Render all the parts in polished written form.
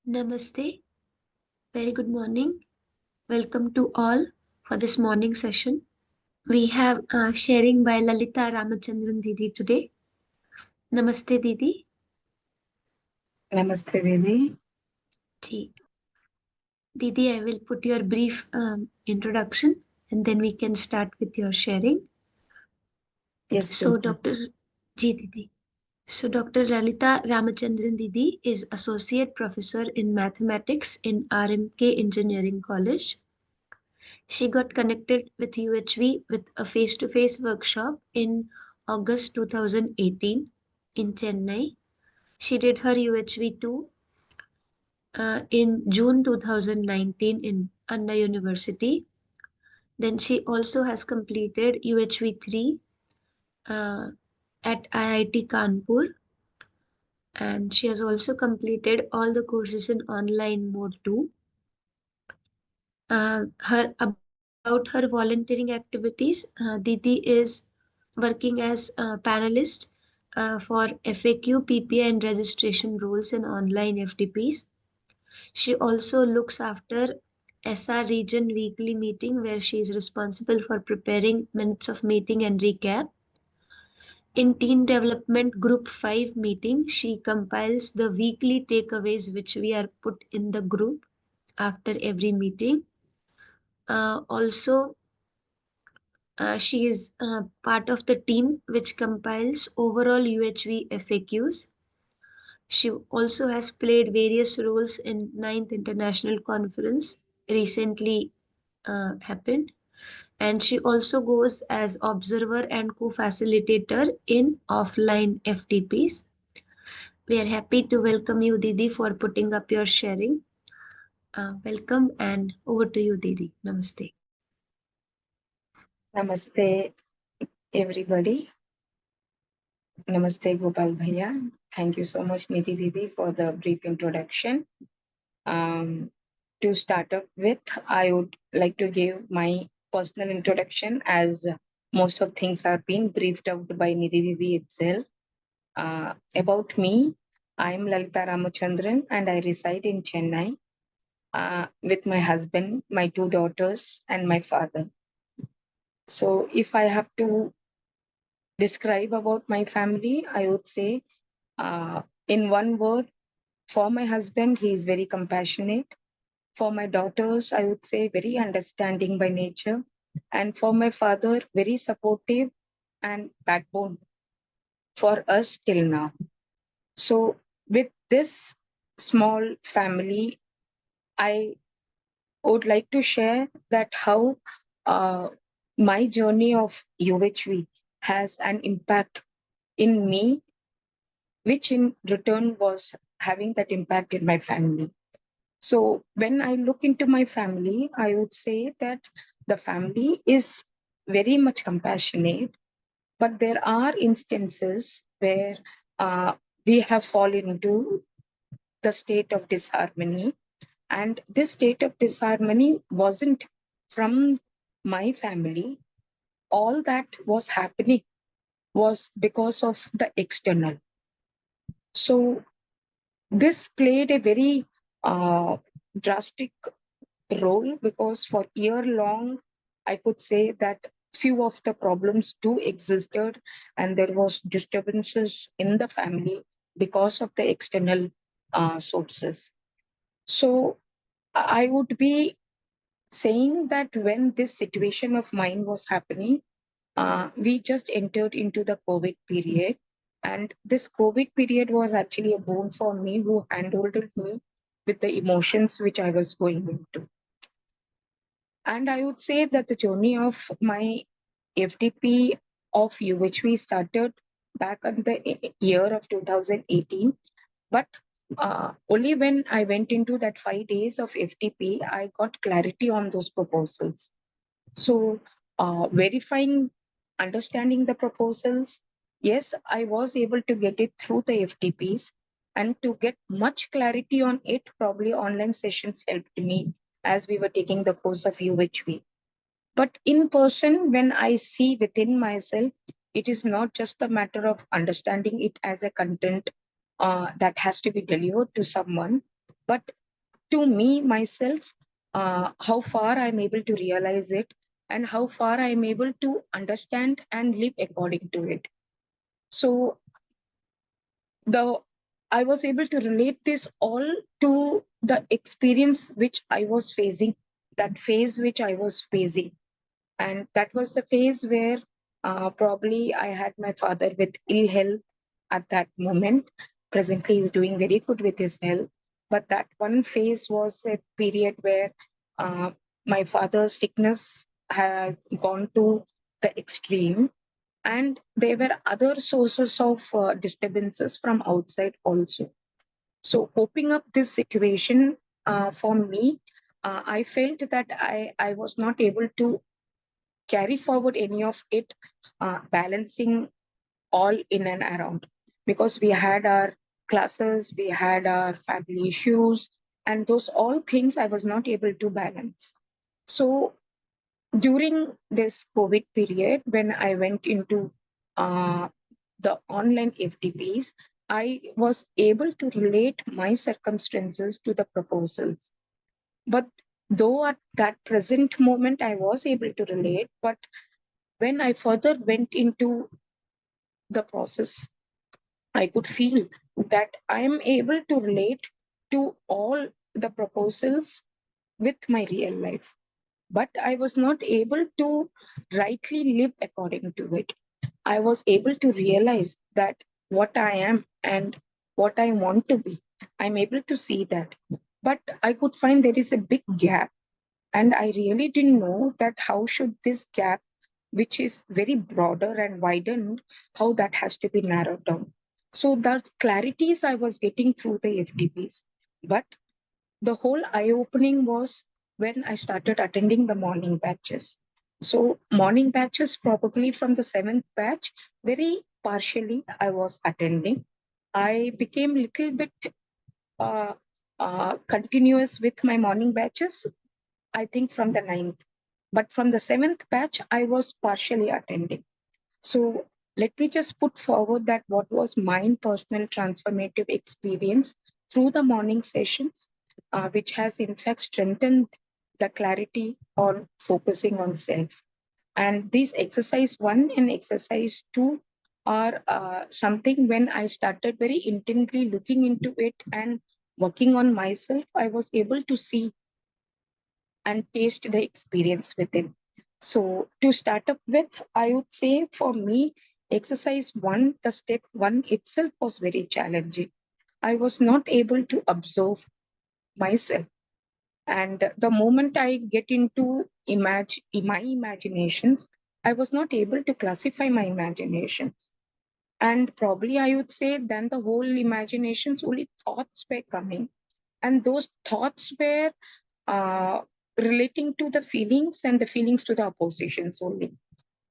Namaste. Very good morning. Welcome to all for this morning session. We have sharing by Lalita Ramchandran Didi today. Namaste Didi. Namaste, Didi. Ji. Didi, I will put your brief introduction and then we can start with your sharing. Yes, So, Didi. Dr. Ji Didi. So, Dr. Lalitha Ramachandran Didi is Associate Professor in Mathematics in RMK Engineering College. She got connected with UHV with a face to face workshop in August 2018 in Chennai. She did her UHV 2 in June 2019 in Anna University. Then she also has completed UHV 3 uh, at IIT Kanpur, and she has also completed all the courses in online mode too. Her about her volunteering activities, Didi is working as a panelist for FAQ, PPI, and registration rules in online FTPs. She also looks after SR Region Weekly Meeting, where she is responsible for preparing minutes of meeting and recap. In Team Development Group 5 meeting, she compiles the weekly takeaways which we are put in the group after every meeting. Also, she is part of the team which compiles overall UHV FAQs. She also has played various roles in Ninth International Conference recently happened, and she also goes as observer and co-facilitator in offline FTPs. We are happy to welcome you, Didi, for putting up your sharing. Welcome and over to you, Didi. Namaste. Namaste, everybody. Namaste, Gopal Bhaiya. Thank you so much, Nidhi Didi, for the brief introduction. Um, to start up with, I would like to give my personal introduction as most of things are being briefed out by Nidhi Didi itself. About me, I'm Lalitha Ramachandran and I reside in Chennai with my husband, my two daughters, and my father. So, if I have to describe about my family, I would say, in one word, for my husband, he is very compassionate. For my daughters, I would say very understanding by nature. And for my father, very supportive and backbone for us till now. So, with this small family, I would like to share that how uh, my journey of UHV has an impact in me, which in return was having that impact in my family. So when I look into my family, I would say that the family is very much compassionate, but there are instances where uh, we have fallen into the state of disharmony. And this state of disharmony wasn't from my family. All that was happening was because of the external. So this played a very drastic role because for year long, I could say that few of the problems do existed and there was disturbances in the family because of the external sources. So I would be saying that when this situation of mine was happening, we just entered into the COVID period. And this COVID period was actually a boon for me, who handled me with the emotions which I was going into. And I would say that the journey of my FDP of UHV started back in the year of 2018. But only when I went into that 5 days of FTP, I got clarity on those proposals. So, verifying, understanding the proposals, yes, I was able to get it through the FTPs. And to get much clarity on it, probably online sessions helped me as we were taking the course of UHV. But in person, when I see within myself, it is not just a matter of understanding it as a content that has to be delivered to someone. But to me, myself, how far I'm able to realize it and how far I'm able to understand and live according to it. So the I was able to relate this all to the experience which I was facing, that phase which I was facing. And that was the phase where probably I had my father with ill health at that moment. Presently, he's doing very good with his health. But that one phase was a period where uh, my father's sickness had gone to the extreme, and there were other sources of disturbances from outside also. So, coping up this situation for me, I felt that I was not able to carry forward any of it, balancing all in and around, because we had our classes, we had our family issues, and those all things I was not able to balance. So during this COVID period, when I went into uh, the online FTPs, I was able to relate my circumstances to the proposals. But though at that present moment I was able to relate, but when I further went into the process, I could feel that I am able to relate to all the proposals with my real life. But I was not able to rightly live according to it. I was able to realize that what I am and what I want to be, I'm able to see that. But I could find there is a big gap, and I really didn't know that how should this gap, which is very broader and widened, how that has to be narrowed down. So that clarities I was getting through the FDPs. But the whole eye opening was when I started attending the morning batches. So morning batches, probably from the seventh batch, very partially I was attending. I became little bit uh, continuous with my morning batches, I think from the ninth. But from the seventh batch, I was partially attending. So let me just put forward that what was my personal transformative experience through the morning sessions, which has in fact strengthened the clarity on focusing on self. And these exercise one and exercise two are something when I started very intently looking into it and working on myself, I was able to see and taste the experience within. So, to start up with, I would say for me, exercise one, the step one itself was very challenging. I was not able to observe myself. And the moment I get into my imaginations, I was not able to classify my imaginations. And probably I would say then the whole imaginations, only thoughts were coming. And those thoughts were uh, relating to the feelings and the feelings to the oppositions only.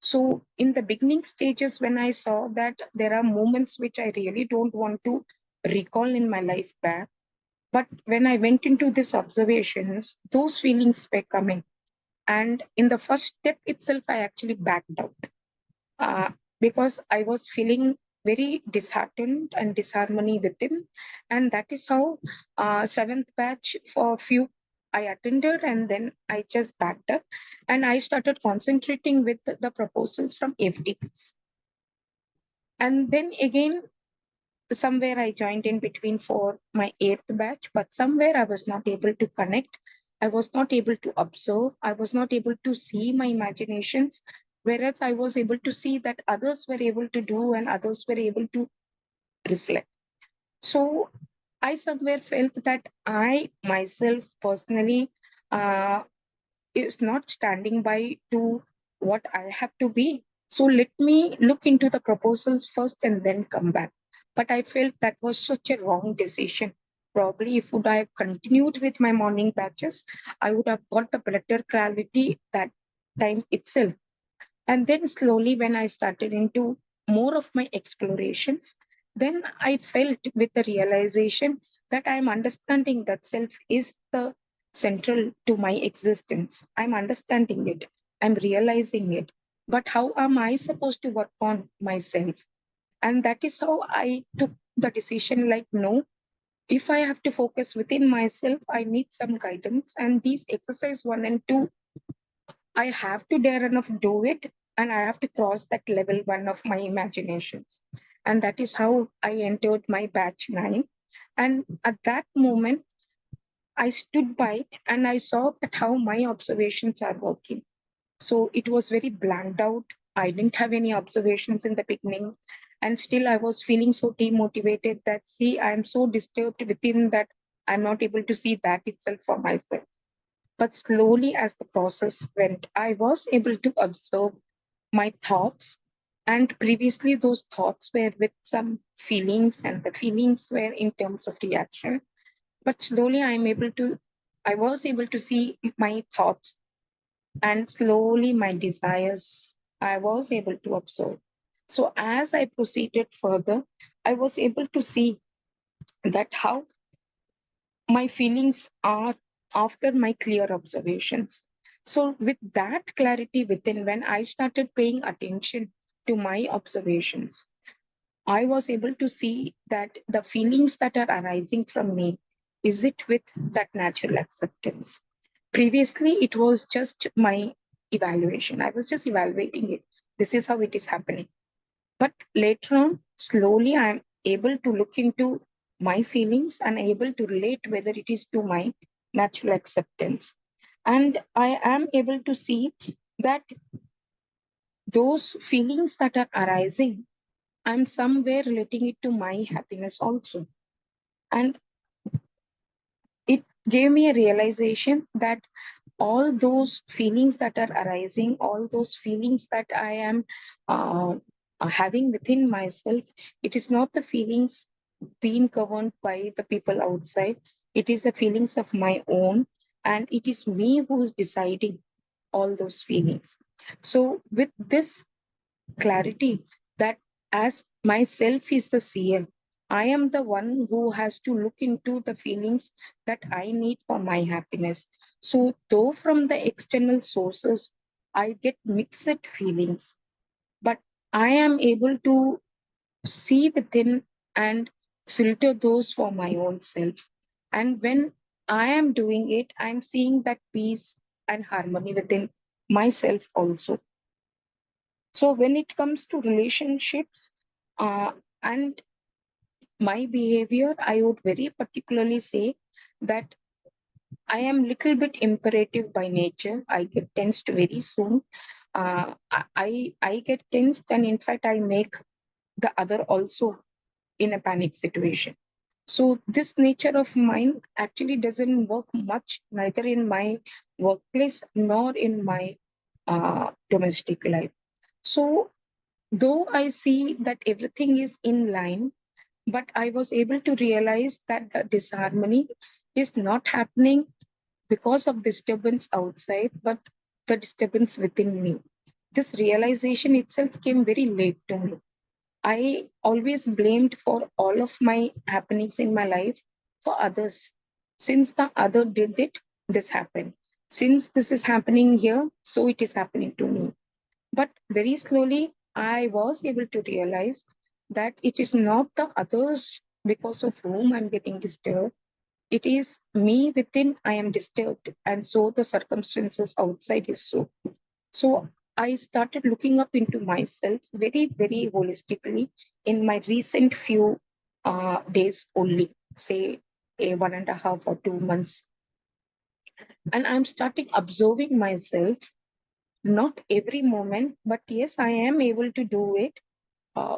So, in the beginning stages, when I saw that there are moments which I really don't want to recall in my life back, but when I went into these observations, those feelings were coming. And in the first step itself, I actually backed out uh, because I was feeling very disheartened and disharmony with him. And that is how seventh batch for a few I attended, and then I just backed up and I started concentrating with the proposals from FDPs. And then again, somewhere I joined in between for my eighth batch, but somewhere I was not able to connect. I was not able to observe. I was not able to see my imaginations, whereas I was able to see that others were able to do and others were able to reflect. So I somewhere felt that I myself personally uh, is not standing by to what I have to be. So let me look into the proposals first and then come back. But I felt that was such a wrong decision. Probably if would I have continued with my morning batches, I would have got the better clarity that time itself. And then slowly, when I started into more of my explorations, then I felt with the realization that I'm understanding that self is the central to my existence. I'm understanding it, I'm realizing it. But how am I supposed to work on myself? And that is how I took the decision like, no, If I have to focus within myself, I need some guidance. And these exercise 1 and 2, I have to dare enough do it, and I have to cross that level 1 of my imaginations. And that is how I entered my batch 9. And at that moment, I stood by and I saw that how my observations are working. So it was very blanked out. I didn't have any observations in the beginning. And still I was feeling so demotivated that, see, I'm so disturbed within that I'm not able to see that itself for myself. But slowly, as the process went, I was able to observe my thoughts. And previously, those thoughts were with some feelings, and the feelings were in terms of reaction. But slowly, I was able to see my thoughts, and slowly my desires, I was able to observe. So as I proceeded further, I was able to see that how my feelings are after my clear observations. So, with that clarity within, when I started paying attention to my observations, I was able to see that the feelings that are arising from me, is it with that natural acceptance? Previously, it was just my evaluation. I was just evaluating it. This is how it is happening. But later on, slowly, I'm able to look into my feelings and able to relate whether it is to my natural acceptance. And I am able to see that those feelings that are arising, I'm somewhere relating it to my happiness also. And it gave me a realization that all those feelings that are arising, all those feelings that I am uh, having within myself, it is not the feelings being governed by the people outside. It is the feelings of my own, and it is me who is deciding all those feelings. So, with this clarity that as myself is the seer, I am the one who has to look into the feelings that I need for my happiness. So, though from the external sources, I get mixed feelings, but I am able to see within and filter those for my own self. And when I am doing it, I'm seeing that peace and harmony within myself also. So when it comes to relationships and my behavior, I would very particularly say that I am little bit imperative by nature. I get tensed very soon. I get tensed, and in fact, I make the other also in a panic situation. So this nature of mine actually doesn't work much, neither in my workplace nor in my domestic life. So though I see that everything is in line, but I was able to realize that the disharmony is not happening because of disturbance outside, but the disturbance within me. This realization itself came very late to me. I always blamed for all of my happenings in my life for others. Since the other did it, this happened. Since this is happening here, so it is happening to me. But very slowly, I was able to realize that it is not the others because of whom I'm getting disturbed. It is me within I am disturbed, and so the circumstances outside is so. So I started looking up into myself very, very holistically in my recent few days only, say a 1.5 or 2 months. And I'm starting observing myself, not every moment, but yes, I am able to do it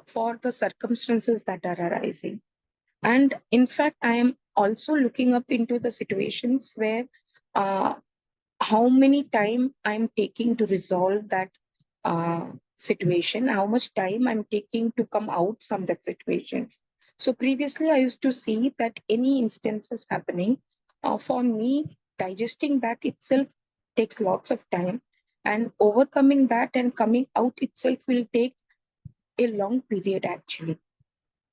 for the circumstances that are arising. And in fact, I am also looking up into the situations where uh, how many time I'm taking to resolve that situation, how much time I'm taking to come out from that situations. So previously, I used to see that any instances happening, for me, digesting that itself takes lots of time, and overcoming that and coming out itself will take a long period actually.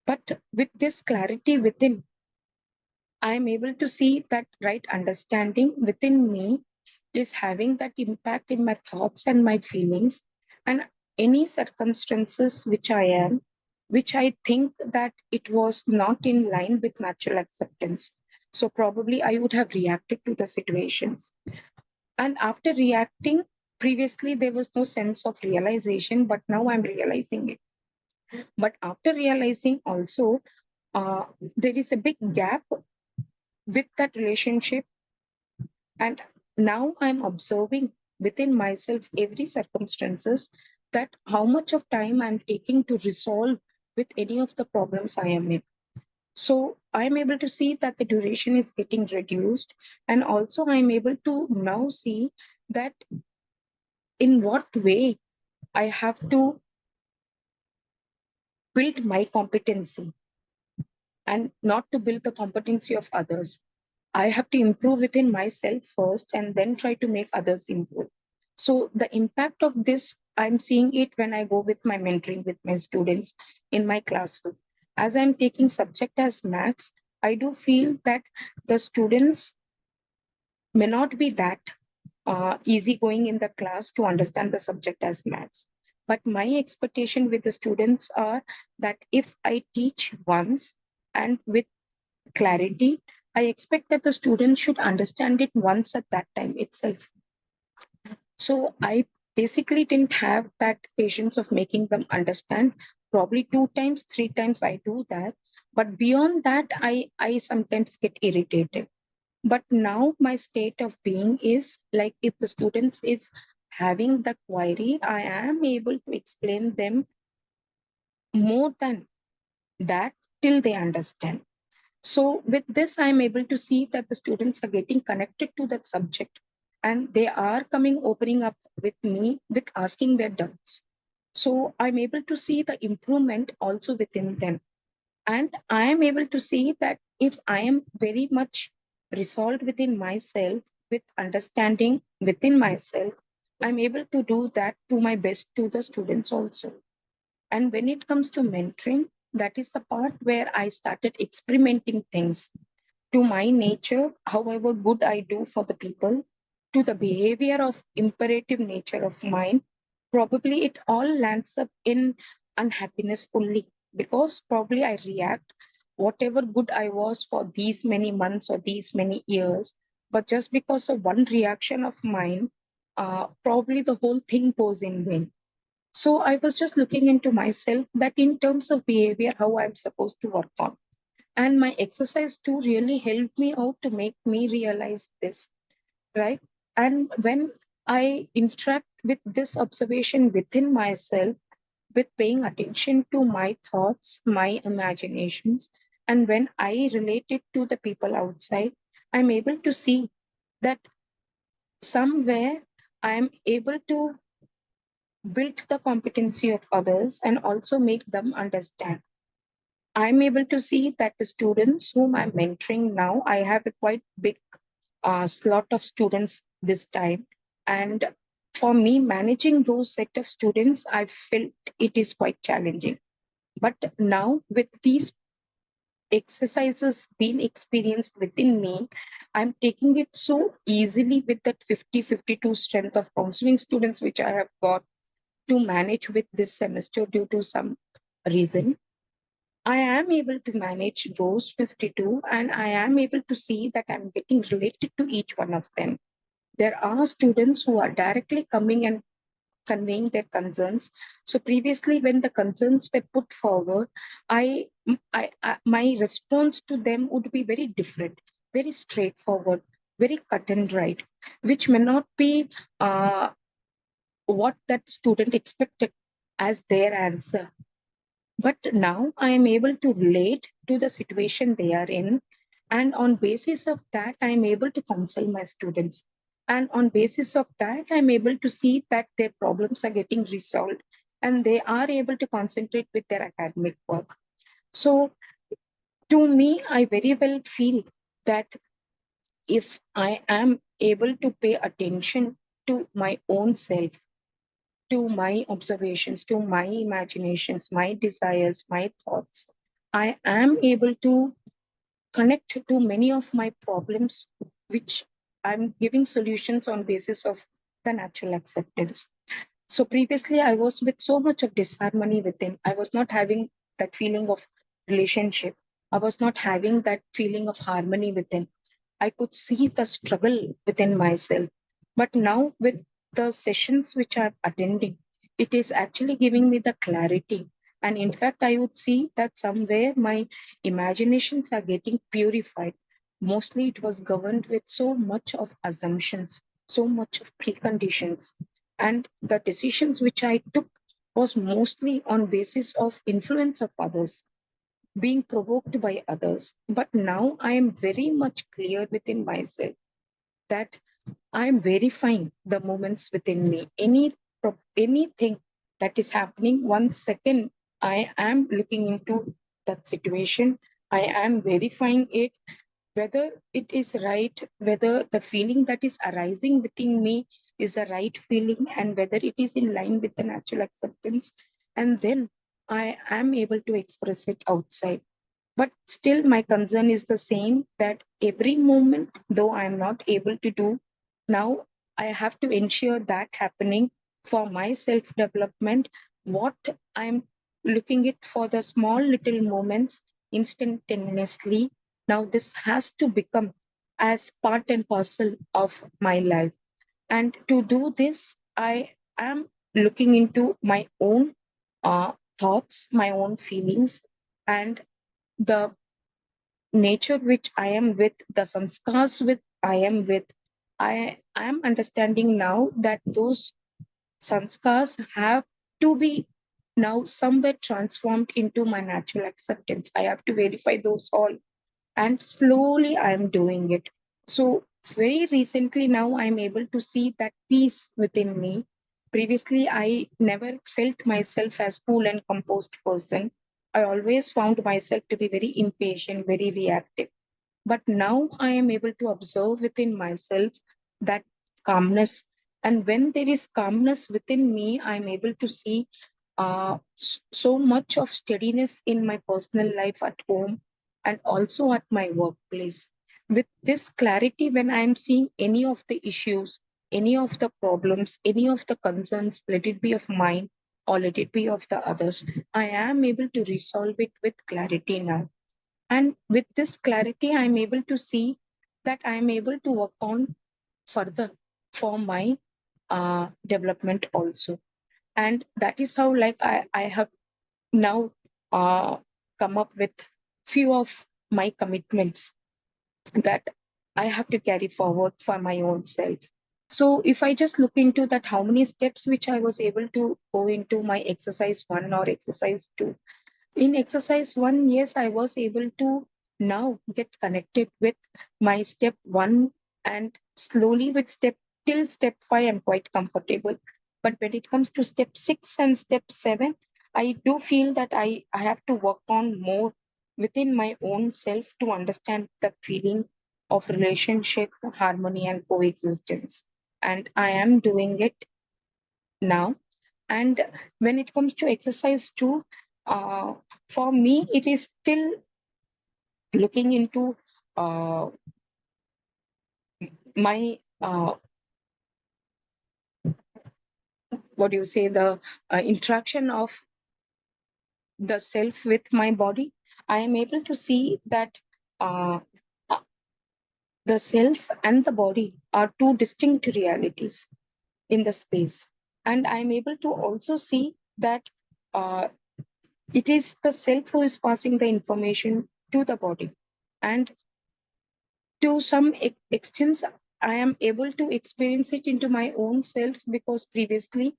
But with this clarity within, I am able to see that right understanding within me is having that impact in my thoughts and my feelings, and any circumstances which I am. which I think that it was not in line with natural acceptance. So probably I would have reacted to the situations. And after reacting, previously there was no sense of realization, but now I'm realizing it. But after realizing also, uh, there is a big gap with that relationship. And now I'm observing within myself every circumstances that how much of time I'm taking to resolve with any of the problems I am in. So I'm able to see that the duration is getting reduced. And also I'm able to now see that in what way I have to build my competency and not to build the competency of others. I have to improve within myself first and then try to make others improve. So the impact of this, I'm seeing it when I go with my mentoring with my students in my classroom. As I'm taking subject as maths, I do feel that the students may not be that easygoing in the class to understand the subject as maths. But my expectation with the students are that if I teach once and with clarity, I expect that the student should understand it once at that time itself. So I basically didn't have that patience of making them understand. Probably two times, three times I do that. But beyond that, I sometimes get irritated. But now my state of being is like if the students is having the query, I am able to explain them more than that till they understand. So with this, I'm able to see that the students are getting connected to that subject and they are coming, opening up with me with asking their doubts. So I'm able to see the improvement also within them. And I am able to see that if I am very much resolved within myself, with understanding within myself, I'm able to do that to my best to the students also. And when it comes to mentoring, that is the part where I started experimenting things to my nature, however good I do for the people, to the behavior of imperative nature of mine, probably it all lands up in unhappiness only because probably I react whatever good I was for these many months or these many years, but just because of one reaction of mine, probably the whole thing goes in vain. So I was just looking into myself that in terms of behavior, how I'm supposed to work on. And my exercise too really helped me out to make me realize this, right? And when I interact with this observation within myself, with paying attention to my thoughts, my imaginations, and when I relate it to the people outside, I'm able to see that somewhere I'm able to build the competency of others and also make them understand. I'm able to see that the students whom I'm mentoring now, I have a quite big slot of students this time. And for me, managing those set of students, I felt it is quite challenging. But now, with these exercises being experienced within me, I'm taking it so easily with that 50-52 strength of counseling students, which I have got to manage with this semester due to some reason. I am able to manage those 52 and I am able to see that I'm getting related to each one of them. There are students who are directly coming and conveying their concerns. So previously, when the concerns were put forward, my response to them would be very different, very straightforward, very cut and dried, which may not be what that student expected as their answer. But now I am able to relate to the situation they are in. And on basis of that, I am able to counsel my students. And on basis of that, I'm able to see that their problems are getting resolved and they are able to concentrate with their academic work. So to me, I very well feel that if I am able to pay attention to my own self, to my observations, to my imaginations, my desires, my thoughts, I am able to connect to many of my problems, which I'm giving solutions on basis of the natural acceptance. So previously, I was with so much of disharmony within. I was not having that feeling of relationship. I was not having that feeling of harmony within. I could see the struggle within myself. But now, with the sessions which I'm attending, it is actually giving me the clarity. And in fact, I would see that somewhere my imaginations are getting purified. Mostly, it was governed with so much of assumptions, so much of preconditions. And the decisions which I took was mostly on basis of influence of others, being provoked by others. But now I am very much clear within myself that I am verifying the moments within me. Anything that is happening, 1 second, I am looking into that situation. I am verifying it, whether it is right, whether the feeling that is arising within me is the right feeling, and whether it is in line with the natural acceptance. And then I am able to express it outside. But still, my concern is the same, that every moment, though I am not able to do, now I have to ensure that happening for my self development. What I'm looking at for the small little moments instantaneously, now this has to become as part and parcel of my life. And to do this, I am looking into my own thoughts, my own feelings, and the nature which I am with, the sanskars with I am with. I am understanding now that those sanskars have to be now somewhere transformed into my natural acceptance. I have to verify those all, and slowly I am doing it. So very recently now I'm able to see that peace within me. Previously I never felt myself as cool and composed person. I always found myself to be very impatient, very reactive. But now I am able to observe within myself that calmness. And when there is calmness within me, I am able to see so much of steadiness in my personal life at home and also at my workplace. With this clarity, when I am seeing any of the issues, any of the problems, any of the concerns, let it be of mine or let it be of the others, I am able to resolve it with clarity now. And with this clarity, I'm able to see that I'm able to work on further for my development also. And that is how, like, I have now come up with few of my commitments that I have to carry forward for my own self. So if I just look into that, how many steps which I was able to go into my exercise 1 or exercise 2. In exercise 1, yes, I was able to now get connected with my step 1, and slowly with step till step 5, I'm quite comfortable. But when it comes to step 6 and step 7, I do feel that I have to work on more within my own self to understand the feeling of relationship, harmony, and coexistence. And I am doing it now. And when it comes to exercise too, uh, for me, it is still looking into uh, my what do you say, the interaction of the self with my body. I am able to see that uh, uh, the self and the body are two distinct realities in the space. And I'm able to also see that uh, it is the self who is passing the information to the body. And to some extent, I am able to experience it into my own self, because previously,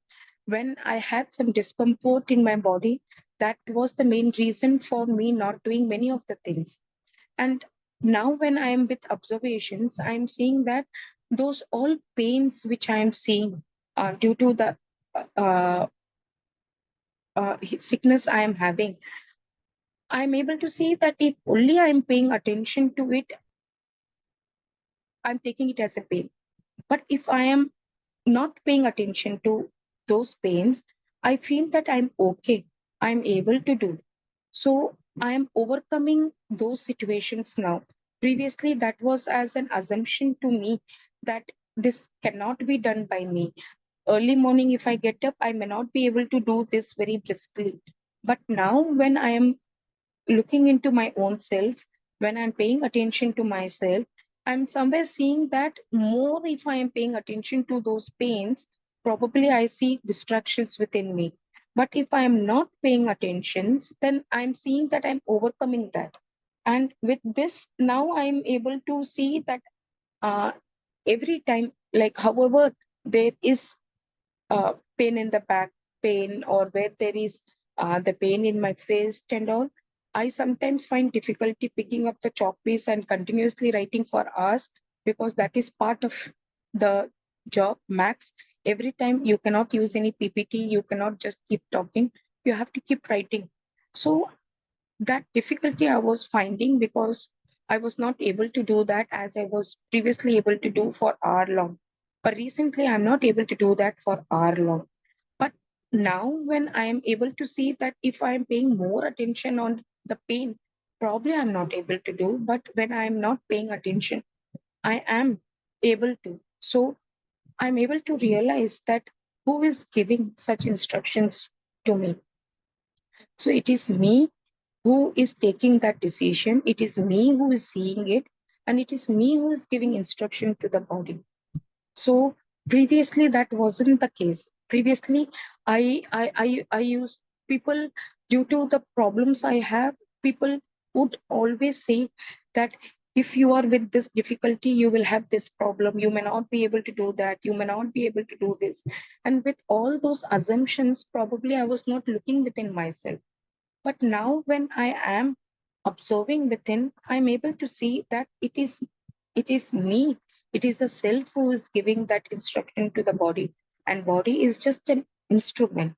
when I had some discomfort in my body, that was the main reason for me not doing many of the things. And now, when I am with observations, I am seeing that those all pains which I am seeing due to the uh, sickness I am having, I am able to see that if only I am paying attention to it, I'm taking it as a pain. But if I am not paying attention to those pains, I feel that I'm okay. I'm able to do. So I am overcoming those situations now. Previously, that was as an assumption to me that this cannot be done by me. Early morning, if I get up, I may not be able to do this very briskly. But now when I am looking into my own self, when I'm paying attention to myself, I'm somewhere seeing that more if I am paying attention to those pains, probably I see distractions within me. But if I am not paying attention, then I'm seeing that I'm overcoming that. And with this, now I'm able to see that uh, every time, like, however, there is pain in the back, pain, or where there is the pain in my face and all, I sometimes find difficulty picking up the chalk piece and continuously writing for hours, because that is part of the job, max. Every time you cannot use any PPT, you cannot just keep talking, you have to keep writing. So that difficulty I was finding, because I was not able to do that as I was previously able to do for hour long. But recently, I'm not able to do that for hour long. But now, when I am able to see that if I am paying more attention on the pain, probably I'm not able to do. But when I am not paying attention, I am able to. So I'm able to realize that who is giving such instructions to me. So it is me who is taking that decision. It is me who is seeing it, and it is me who is giving instruction to the body. So previously that wasn't the case. Previously, I used people, due to the problems I have, people would always say that if you are with this difficulty, you will have this problem. You may not be able to do that. You may not be able to do this. And with all those assumptions, probably I was not looking within myself. But now when I am observing within, I'm able to see that it is me. It is the self who is giving that instruction to the body. And body is just an instrument.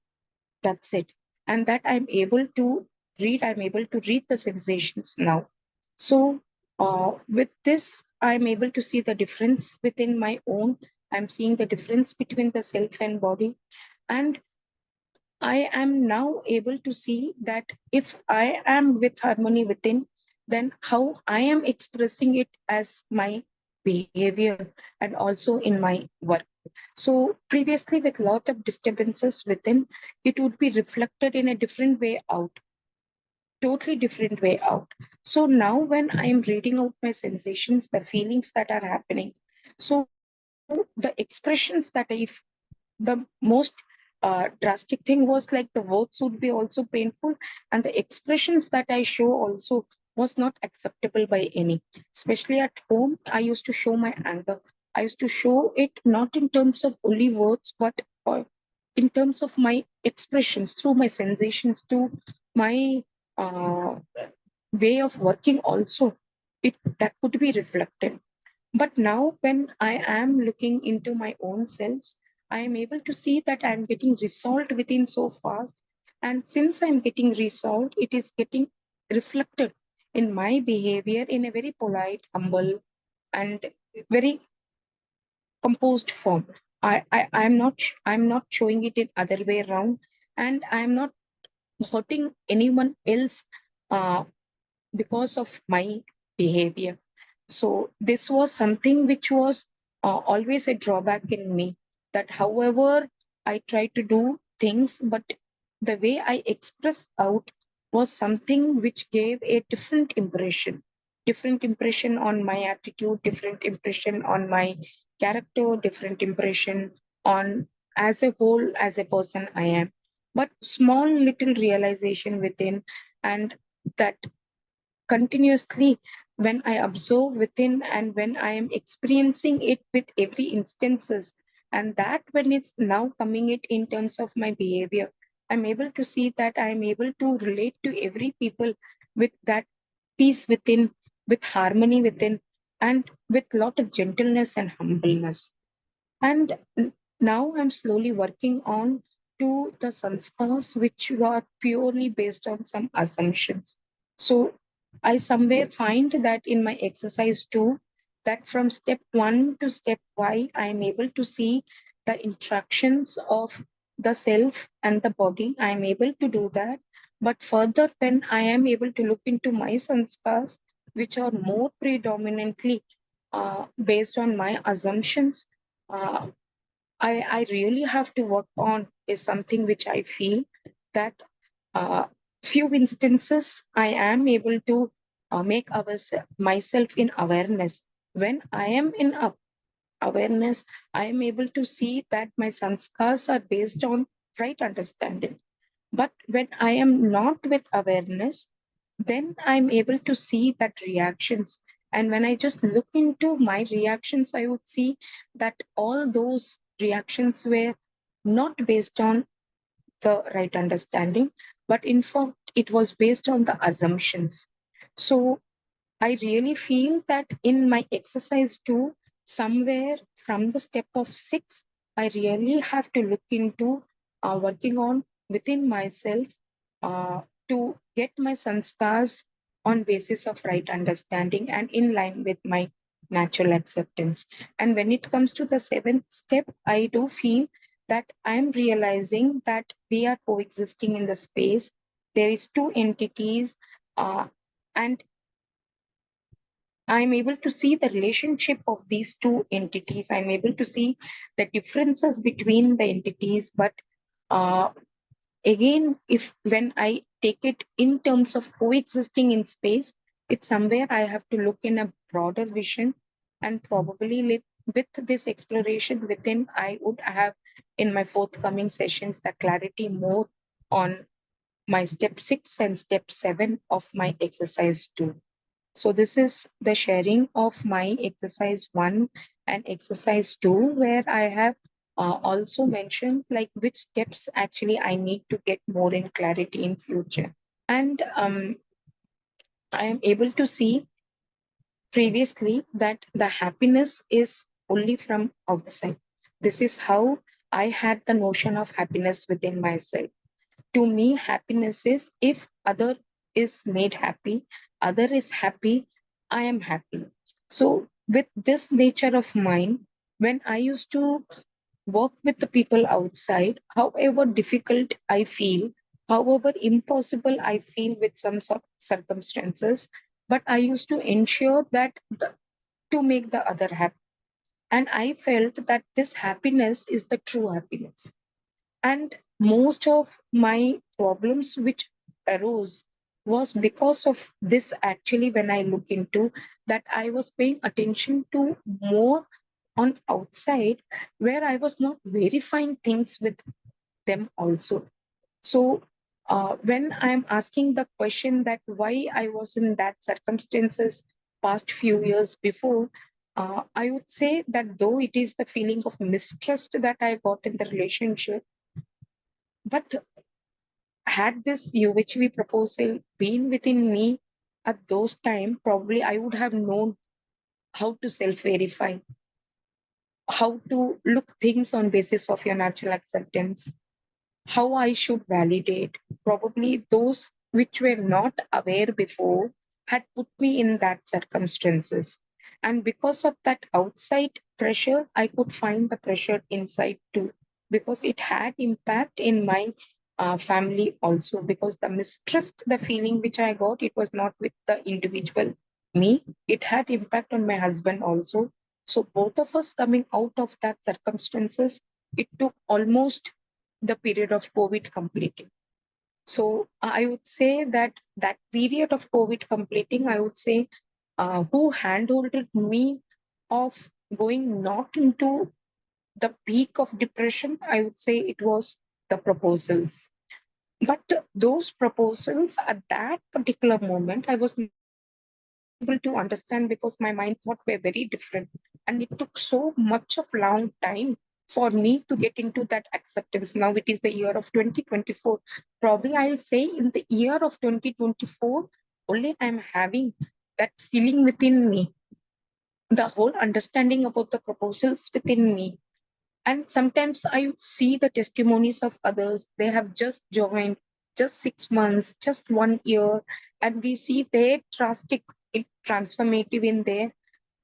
That's it. And that I'm able to read the sensations now. So with this, I'm able to see the difference within my own. I'm seeing the difference between the self and body. And I am now able to see that if I am with harmony within, then how I am expressing it as my behavior and also in my work. So previously, with lot of disturbances within, it would be reflected in a different way out, totally different way out. So now when I am reading out my sensations, the feelings that are happening, so the expressions that the most drastic thing was like the words would be also painful, and the expressions that I show also was not acceptable by any. Especially at home, I used to show my anger. I used to show it not in terms of only words, but in terms of my expressions, through my sensations, to my uh, way of working also. It that could be reflected. But now, when I am looking into my own selves, I am able to see that I am getting resolved within so fast. And since I'm getting resolved, it is getting reflected in my behavior in a very polite, humble, and very composed form. I'm not showing it in other way around, and I'm not hurting anyone else uh, because of my behavior. So this was something which was always a drawback in me. That however I tried to do things, but the way I expressed out was something which gave a different impression on my attitude, different impression on my character, different impression on as a whole, as a person I am. But small little realization within, and that continuously, when I observe within and when I am experiencing it with every instances, and that when it's now coming it in terms of my behavior, I'm able to see that I'm able to relate to every people with that peace within, with harmony within, and with lot of gentleness and humbleness. And now I'm slowly working on to the sanskars which are purely based on some assumptions. So I somewhere find that in my exercise too, that from step 1 to step 5, I am able to see the interactions of the self and the body. I am able to do that. But further, when I am able to look into my sanskars, which are more predominantly based on my assumptions, uh, I really have to work on is something which I feel that few instances I am able to make myself in awareness. When I am in awareness, I am able to see that my sanskars are based on right understanding. But when I am not with awareness, then I'm able to see that reactions. And when I just look into my reactions, I would see that all those reactions were not based on the right understanding, but in fact, it was based on the assumptions. So I really feel that in my exercise too, somewhere from the step of 6, I really have to look into working on within myself uh, to get my sanskars on basis of right understanding and in line with my natural acceptance. And when it comes to the 7th step, I do feel that I am realizing that we are coexisting in the space. There is two entities, and I'm able to see the relationship of these two entities. I'm able to see the differences between the entities. But uh, again, if when I take it in terms of coexisting in space, it's somewhere I have to look in a broader vision, and probably with this exploration within, I would have in my forthcoming sessions the clarity more on my step 6 and step 7 of my exercise 2. So this is the sharing of my exercise 1 and exercise 2, where I have also mentioned like which steps actually I need to get more in clarity in future. And I am able to see previously that the happiness is only from outside. This is how I had the notion of happiness within myself. To me, happiness is if other is made happy, other is happy, I am happy. So with this nature of mine, when I used to work with the people outside, however difficult I feel, however impossible I feel with some circumstances, but I used to ensure that to make the other happy. And I felt that this happiness is the true happiness. And most of my problems which arose was because of this actually. When I look into that, I was paying attention to more on outside, where I was not verifying things with them also. So when I'm asking the question that why I was in that circumstances past few years before, I would say that though it is the feeling of mistrust that I got in the relationship, but had this UHV proposal been within me at those time, probably I would have known how to self-verify, how to look things on basis of your natural acceptance, how I should validate. Probably those which were not aware before had put me in that circumstances. And because of that outside pressure, I could find the pressure inside too, because it had impact in my family also. Because the mistrust, the feeling which I got, it was not with the individual me, it had impact on my husband also. So both of us coming out of that circumstances, it took almost the period of COVID completing. So I would say that that period of COVID completing, I would say, who handholded me of going not into the peak of depression, I would say it was the proposals. But those proposals at that particular moment, I was not able to understand because my mind thought were very different. And it took so much of long time for me to get into that acceptance. Now it is the year of 2024. Probably I'll say in the year of 2024, only I'm having that feeling within me, the whole understanding about the proposals within me. And sometimes I see the testimonies of others. They have just joined just 6 months, just 1 year, and we see their drastic transformative in there.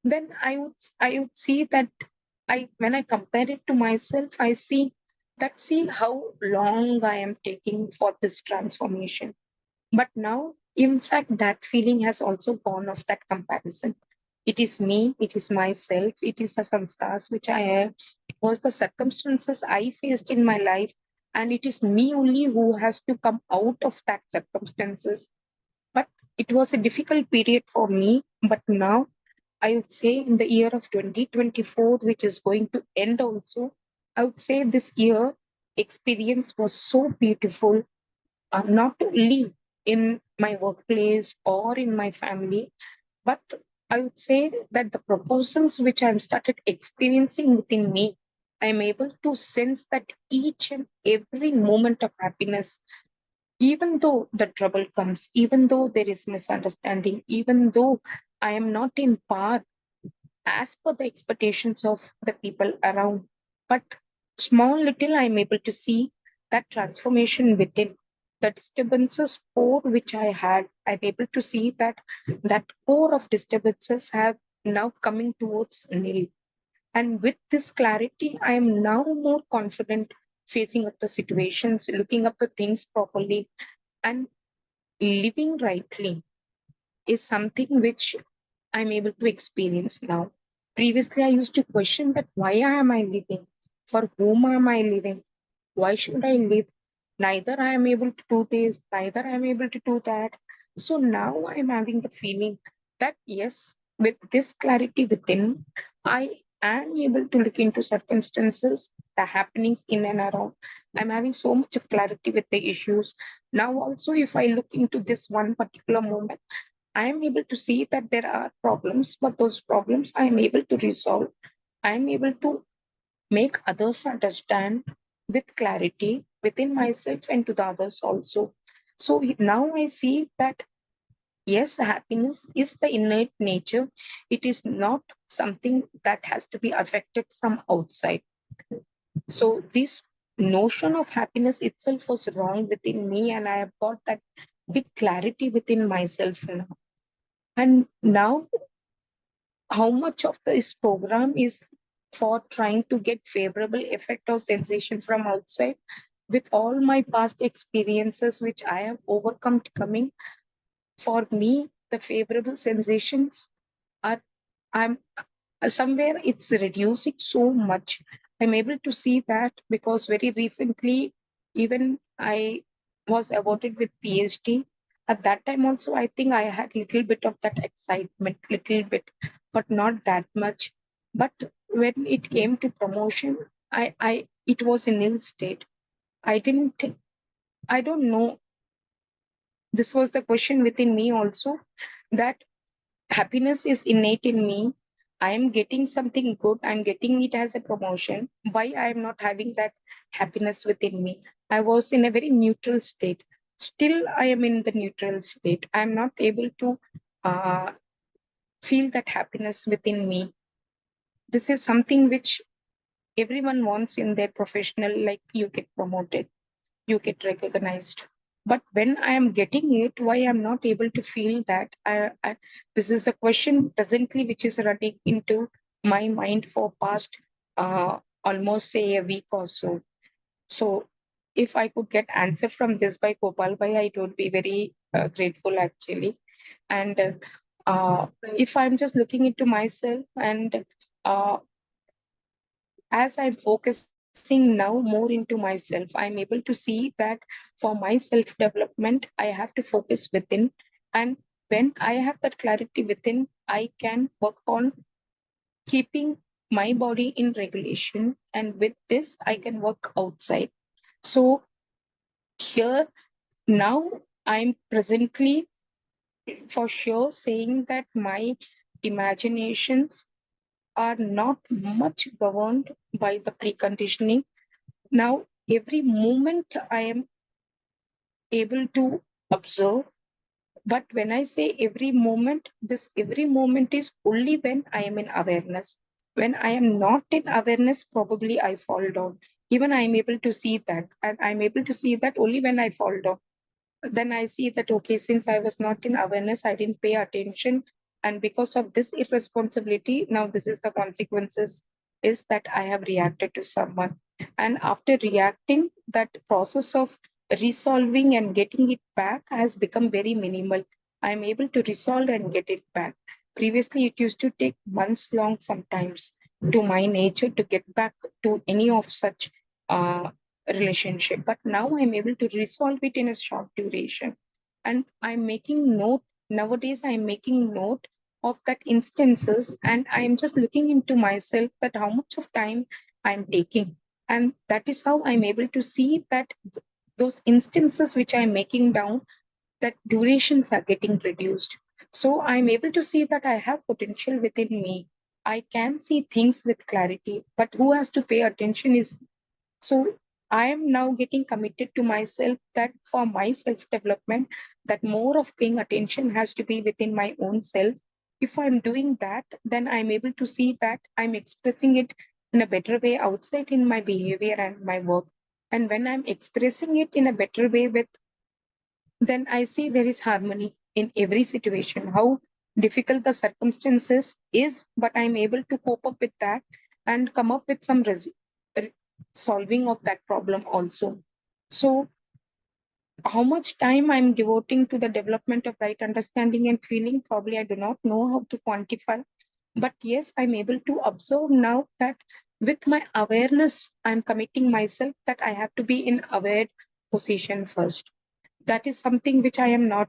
Then I would see that I when I compare it to myself, I see that see how long I am taking for this transformation. But now, in fact, that feeling has also gone off that comparison. It is me, it is myself, it is the sanskars which I have, it was the circumstances I faced in my life. and it is me only who has to come out of that circumstances. But it was a difficult period for me. But now I would say in the year of 2024, which is going to end also, I would say this year experience was so beautiful, not only in my workplace or in my family, but I would say that the proposals which I'm started experiencing within me, I'm able to sense that each and every moment of happiness, even though the trouble comes, even though there is misunderstanding, even though I am not in par as per the expectations of the people around, but small little I'm able to see that transformation within the disturbances core which I had. I'm able to see that that core of disturbances have now coming towards nil. And with this clarity, I am now more confident facing up the situations, looking up the things properly, and living rightly is something which I'm able to experience now. Previously, I used to question that why am I living? For whom am I living? Why should I live? Neither I am able to do this, neither I am able to do that. So now I'm having the feeling that yes, with this clarity within, I am able to look into circumstances, the happenings in and around. I'm having so much of clarity with the issues. Now, also, if I look into this one particular moment, I am able to see that there are problems, but those problems I am able to resolve. I am able to make others understand with clarity within myself and to the others also. So now I see that yes, happiness is the innate nature. It is not something that has to be affected from outside. So this notion of happiness itself was wrong within me, and I have got that big clarity within myself now. And now how much of this program is for trying to get favorable effect or sensation from outside, with all my past experiences which I have overcome coming, for me the favorable sensations are, I'm somewhere it's reducing so much. I'm able to see that because very recently, even I was awarded with PhD. At that time also, I think I had little bit of that excitement, little bit, but not that much. But when it came to promotion, it was in nil state. I didn't, I don't know. This was the question within me also, that happiness is innate in me. I am getting something good. I'm getting it as a promotion. Why I am not having that happiness within me? I was in a very neutral state. Still, I am in the neutral state. I'm not able to uh, feel that happiness within me. This is something which everyone wants in their professional, like you get promoted, you get recognized. But when I am getting it, why I'm not able to feel that? This is a question presently which is running into my mind for past almost say a week or so. So if I could get answer from this by Gopal Bhai, I would be very grateful actually. And if I'm just looking into myself, and uh, as I'm focusing now more into myself, I'm able to see that for my self development, I have to focus within. And when I have that clarity within, I can work on keeping my body in regulation. And with this, I can work outside. So here now, I'm presently for sure saying that my imaginations are not much governed by the preconditioning. Now, every moment I am able to observe, but when I say every moment, this every moment is only when I am in awareness. When I am not in awareness, probably I fall down. Even I am able to see that, and I'm able to see that only when I fall down. Then I see that, okay, since I was not in awareness, I didn't pay attention. And because of this irresponsibility, now this is the consequences, is that I have reacted to someone. And after reacting, that process of resolving and getting it back has become very minimal. I'm able to resolve and get it back. Previously, it used to take months long sometimes to my nature to get back to any of such uh, relationship, but now I'm able to resolve it in a short duration. And I'm making note, nowadays I'm making note of that instances, and I'm just looking into myself that how much of time I'm taking. And that is how I'm able to see that those instances which I'm making down, that durations are getting reduced. So I'm able to see that I have potential within me. I can see things with clarity, but who has to pay attention is. So I am now getting committed to myself that for my self development, that more of paying attention has to be within my own self. If I'm doing that, then I'm able to see that I'm expressing it in a better way outside in my behavior and my work. And when I'm expressing it in a better way with, then I see there is harmony in every situation. How difficult the circumstances is, but I'm able to cope up with that and come up with some re- solving of that problem also. So, how much time I'm devoting to the development of right understanding and feeling, probably I do not know how to quantify. But yes, I'm able to observe now that with my awareness, I'm committing myself that I have to be in aware position first. That is something which I am not.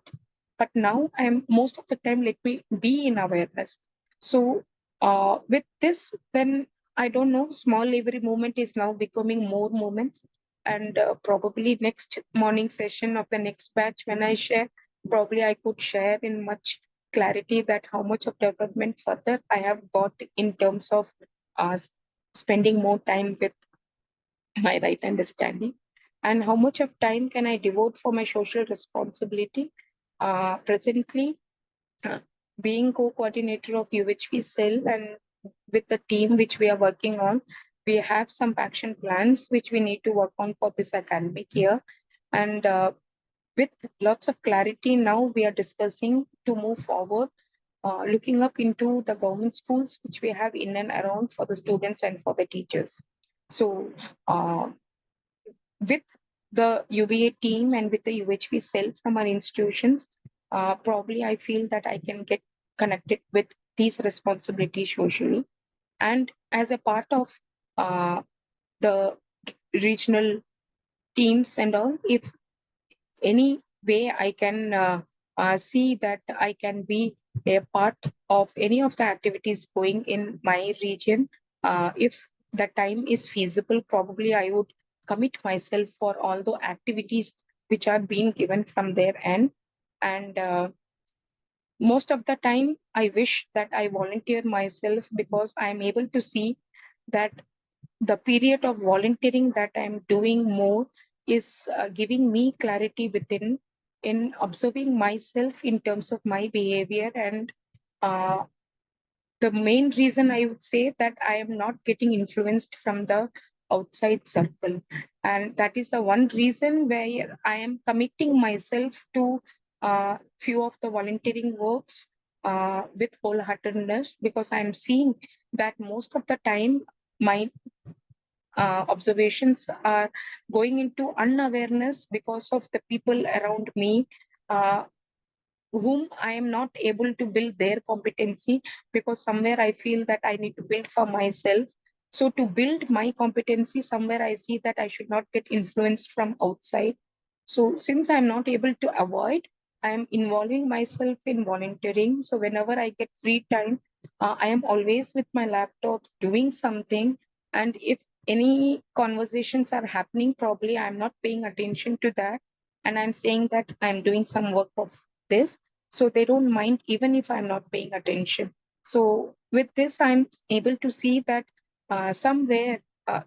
But now I am most of the time, let me be in awareness. So with this, then I don't know, small every moment is now becoming more moments. And probably next morning session of the next batch, when I share, probably I could share in much clarity that how much of development further I have got in terms of uh, spending more time with my right understanding, and how much of time can I devote for my social responsibility. Presently, uh, being co-coordinator of UHP cell and with the team which we are working on, we have some action plans which we need to work on for this academic year. And with lots of clarity now, we are discussing to move forward, looking up into the government schools which we have in and around for the students and for the teachers. So, with the UVA team and with the UHP cell from our institutions, probably I feel that I can get connected with these responsibilities socially. And as a part of uh, the regional teams and all, if any way I can see that I can be a part of any of the activities going in my region, if the time is feasible, probably I would commit myself for all the activities which are being given from their end. And most of the time, I wish that I volunteer myself because I am able to see that the period of volunteering that I'm doing more is giving me clarity within in observing myself in terms of my behavior. And uh, the main reason I would say that I am not getting influenced from the outside circle. And that is the one reason where I am committing myself to few of the volunteering works with wholeheartedness, because I'm seeing that most of the time my observations are going into unawareness because of the people around me, uh, whom I am not able to build their competency, because somewhere I feel that I need to build for myself. So to build my competency, somewhere I see that I should not get influenced from outside. So since I'm not able to avoid, I'm involving myself in volunteering. So whenever I get free time, I am always with my laptop doing something. And if any conversations are happening, probably I'm not paying attention to that. And I'm saying that I'm doing some work of this. So they don't mind even if I'm not paying attention. So with this, I'm able to see that somewhere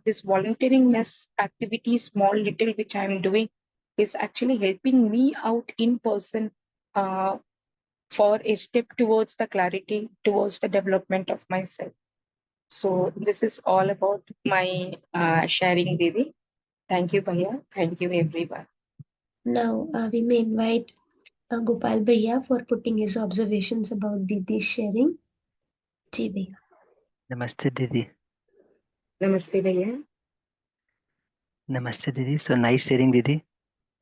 this volunteeringness activity, small little which I'm doing, is actually helping me out in person uh, for a step towards the clarity, towards the development of myself. So this is all about my sharing, Didi. Thank you, Bhaiya. Thank you, everyone. Now, we may invite Gopal Bhaiya for putting his observations about Didi's sharing. जी भैया. Namaste Didi. Namaste, Bhaiya. Namaste Didi. So nice sharing Didi.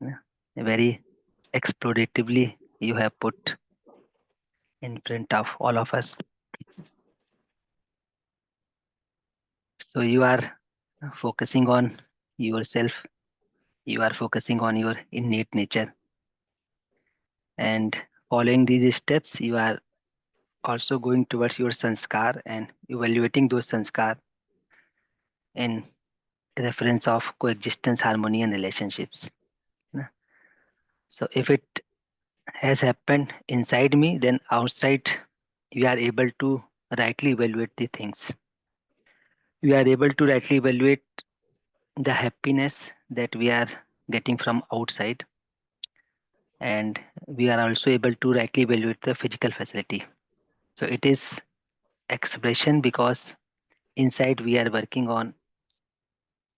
Yeah, very exploratively you have put in front of all of us. So you are focusing on yourself you are focusing on your innate nature, and following these steps you are also going towards your sanskar and evaluating those sanskar in reference of coexistence, harmony, and relationships. Na? So if it has happened inside me, then outside we are able to rightly evaluate the things. We are able to rightly evaluate the happiness that we are getting from outside, and we are also able to rightly evaluate the physical facility. So it is expression because inside we are working on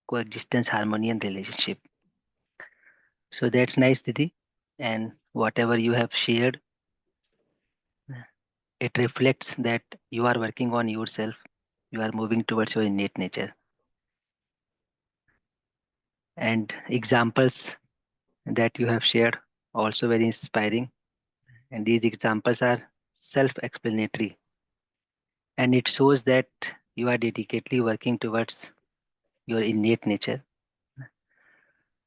coexistence, harmony, and relationship. So that's nice, Didi. And whatever you have shared, it reflects that you are working on yourself. You are moving towards your innate nature. And examples that you have shared also very inspiring. And these examples are self-explanatory. And it shows that you are dedicatedly working towards your innate nature.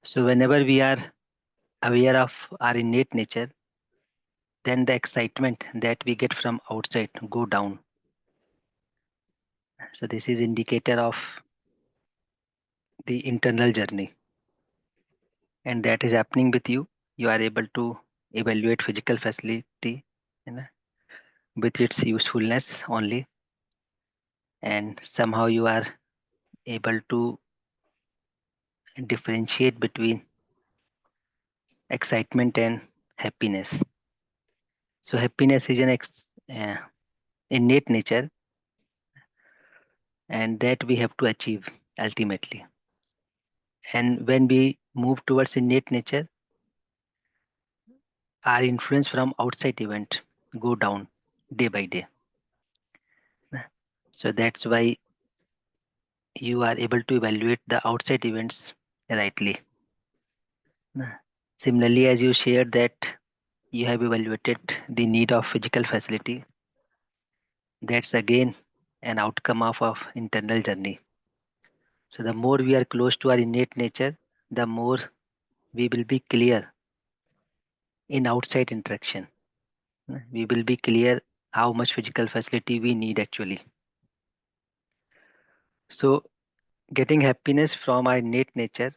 So whenever we are aware of our innate nature, then the excitement that we get from outside go down. So this is indicator of the internal journey, and that is happening with you. You are able to evaluate physical facility, you know, with its usefulness only, and somehow you are able to differentiate between excitement and happiness. So happiness is an innate nature, and that we have to achieve ultimately. And when we move towards innate nature, our influence from outside event go down day by day. So that's why you are able to evaluate the outside events rightly. Similarly, as you shared that you have evaluated the need of physical facility, that's again an outcome of internal journey. So the more we are close to our innate nature, the more we will be clear in outside interaction. We will be clear how much physical facility we need actually. So getting happiness from our innate nature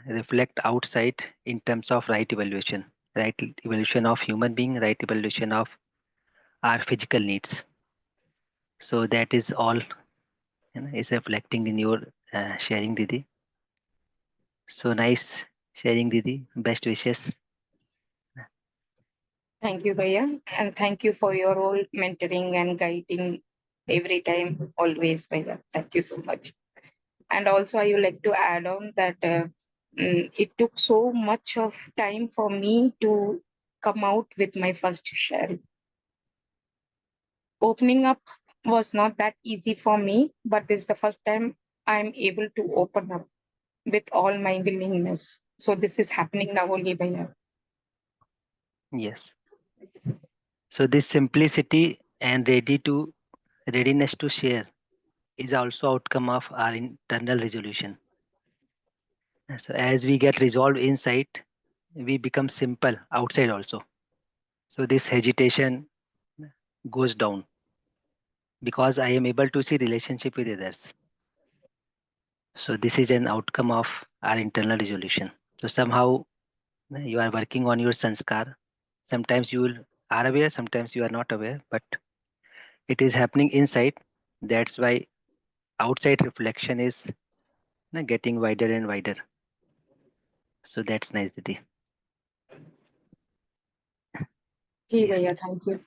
reflect outside in terms of right evaluation of human being, right evaluation of our physical needs. So that is all, is reflecting in your sharing, Didi. So nice sharing, Didi. Best wishes. Thank you, Bhaiya. And thank you for your whole mentoring and guiding every time, always, Bhaiya. Thank you so much. And also, I would like to add on that it took so much of time for me to come out with my first sharing. Opening up was not that easy for me, but this is the first time I'm able to open up with all my willingness. So this is happening now only, Bhaiya. Yes. So this simplicity and readiness to share is also outcome of our internal resolution. So as we get resolved inside, we become simple outside also. So this hesitation goes down because I am able to see relationship with others. So this is an outcome of our internal resolution. So somehow you are working on your sanskar. Sometimes are aware, sometimes you are not aware, but it is happening inside. That's why outside reflection is getting wider and wider. So that's nice, Didi. Ji, Yes. Bhaiya, thank you.